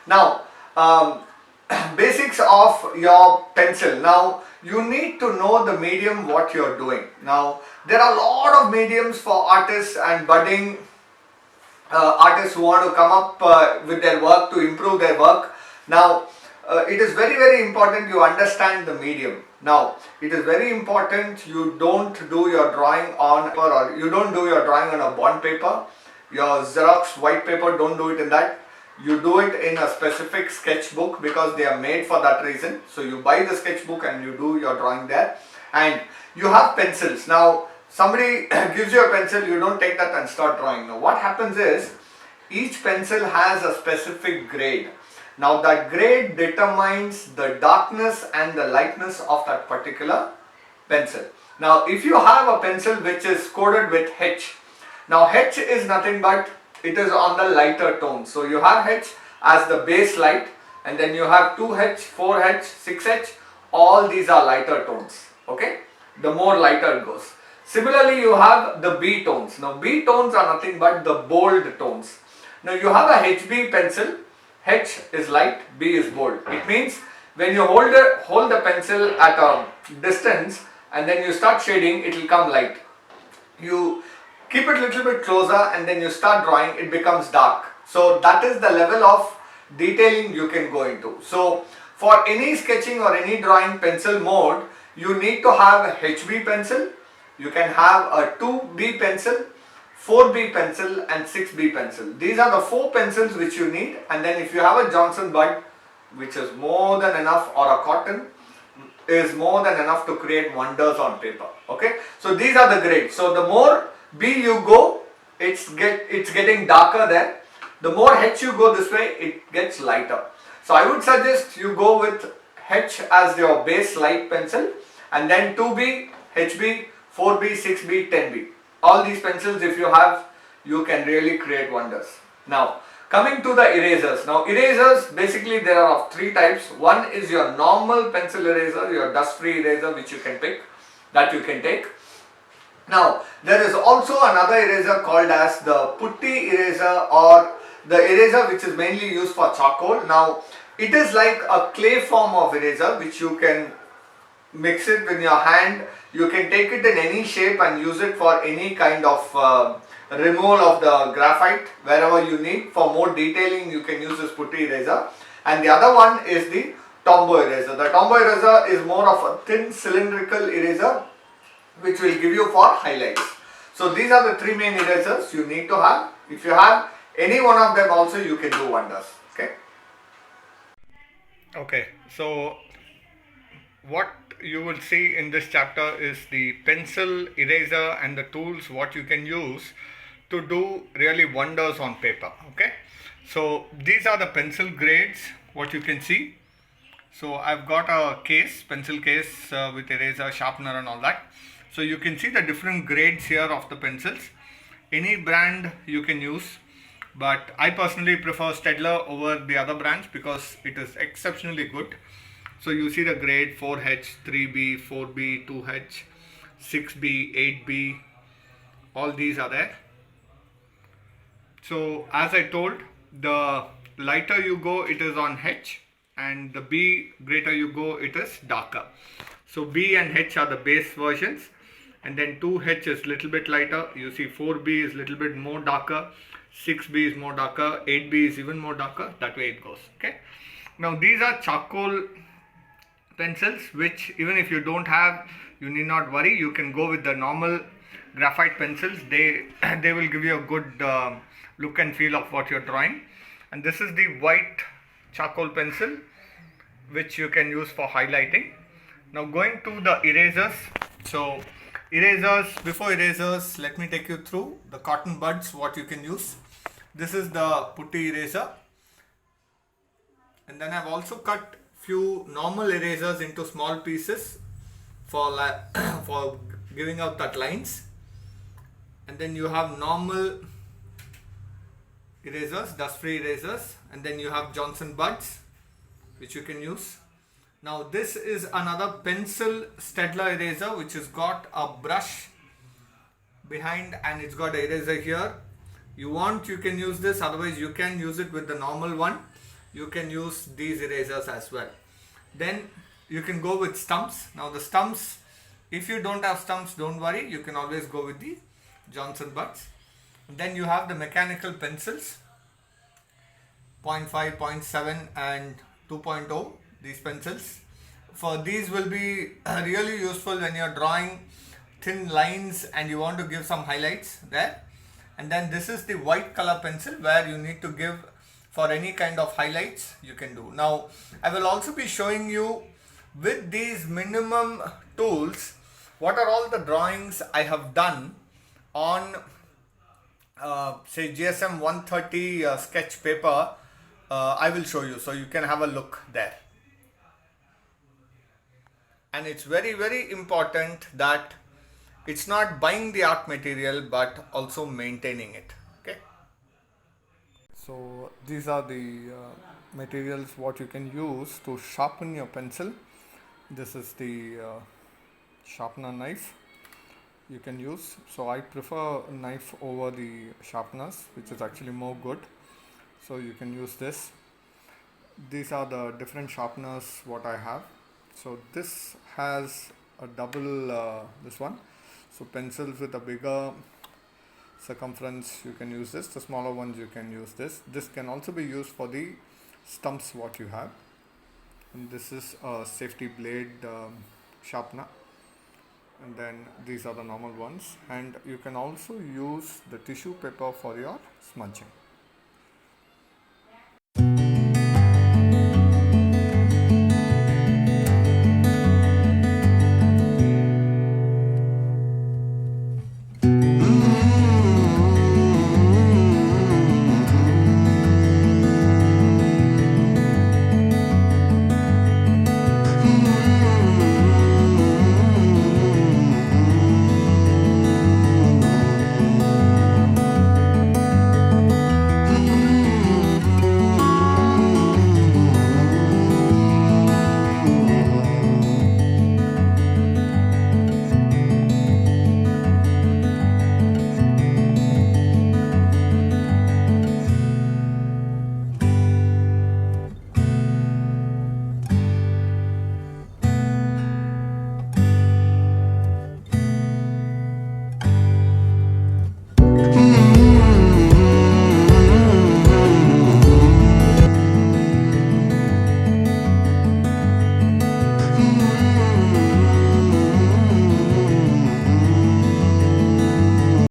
Now, basics of your pencil. Now, you need to know the medium what you're doing. Now, there are a lot of mediums for artists and budding artists who want to come up with their work to improve their work. Now, it is very important you understand the medium. Now, it is very important you don't do your drawing on paper, or you don't do your drawing on a bond paper, your Xerox white paper, don't do it in that. You do it in a specific sketchbook because they are made for that reason. So you buy the sketchbook and you do your drawing there. And you have pencils. Now, somebody gives you a pencil, you don't take that and start drawing. Now, what happens is, each pencil has a specific grade. Now, that grade determines the darkness and the lightness of that particular pencil. Now, if you have a pencil which is coded with H, now H is nothing but it is on the lighter tone. So you have H as the base light, and then you have 2H, 4H, 6H, all these are lighter tones. Okay, the more lighter it goes. Similarly, you have the B tones. Now, B tones are nothing but the bold tones. Now, you have a HB pencil. H is light, B is bold. It means when you hold the pencil at a distance and then you start shading, it will come light. You keep it a little bit closer and then you start drawing, it becomes dark. So that is the level of detailing you can go into. So for any sketching or any drawing pencil mode, you need to have a HB pencil, you can have a 2B pencil, 4B pencil and 6B pencil. These are the 4 pencils which you need, and then if you have a Johnson bud, which is more than enough, or a cotton, is more than enough to create wonders on paper. Okay, so these are the grades. So the more B you go, it's getting darker there. The more H you go this way, it gets lighter. So I would suggest you go with H as your base light pencil, and then 2B, HB, 4B, 6B, 10B. All these pencils, if you have, you can really create wonders. Now, coming to the erasers. Now, erasers, basically there are of 3 types. One is your normal pencil eraser, your dust-free eraser, which you can pick, that you can take. Now, there is also another eraser called as the putty eraser, or the eraser which is mainly used for charcoal. Now, it is like a clay form of eraser which you can mix it with your hand. You can take it in any shape and use it for any kind of removal of the graphite wherever you need. For more detailing, you can use this putty eraser. And the other one is the Tombow eraser. The Tombow eraser is more of a thin cylindrical eraser which will give you for highlights. So these are the 3 main erasers you need to have. If you have any one of them also, you can do wonders. Okay, so what you will see in this chapter is the pencil, eraser and the tools what you can use to do really wonders on paper. Okay, so these are the pencil grades what you can see. So I've got a case, pencil case with eraser, sharpener and all that. So you can see the different grades here of the pencils. Any brand you can use, but I personally prefer Staedtler over the other brands because it is exceptionally good. So you see the grade 4H, 3B, 4B, 2H, 6B, 8B, all these are there. So as I told, the lighter you go, it is on H, and the B greater you go, it is darker. So B and H are the base versions, and then 2H is little bit lighter. You see 4B is little bit more darker, 6B is more darker, 8B is even more darker, that way it goes. Okay. Now these are charcoal pencils which even if you don't have, you need not worry. You can go with the normal graphite pencils. They will give you a good look and feel of what you're drawing. And this is the white charcoal pencil which you can use for highlighting. Now going to the erasers. So erasers, before erasers, let me take you through the cotton buds what you can use. This is the putty eraser, and then I've also cut few normal erasers into small pieces for for giving out that lines. And then you have normal erasers, dust free erasers, and then you have Johnson buds which you can use. Now this is another pencil Staedtler eraser which has got a brush behind and it's got an eraser here. You want, you can use this, otherwise you can use it with the normal one. you can use these erasers as well. Then you can go with stumps. Now the stumps, if you don't have stumps, don't worry, you can always go with the Johnson buds. Then you have the mechanical pencils, 0.5, 0.7 and 2.0, these pencils. For these will be really useful when you're drawing thin lines and you want to give some highlights there. And then this is the white color pencil where you need to give for any kind of highlights you can do. Now I will also be showing you with these minimum tools what are all the drawings I have done on say GSM 130 sketch paper. I will show you so you can have a look there. And it's very important that it's not buying the art material but also maintaining it. Okay, so these are the materials what you can use to sharpen your pencil. This is the sharpener knife you can use. So I prefer a knife over the sharpeners, which is actually more good. So you can use this. These are the different sharpeners what I have. So this has a double this one. So pencils with a bigger circumference you can use this. The smaller ones you can use this. This can also be used for the stumps what you have. And this is a safety blade sharpener. And then these are the normal ones, and you can also use the tissue paper for your smudging.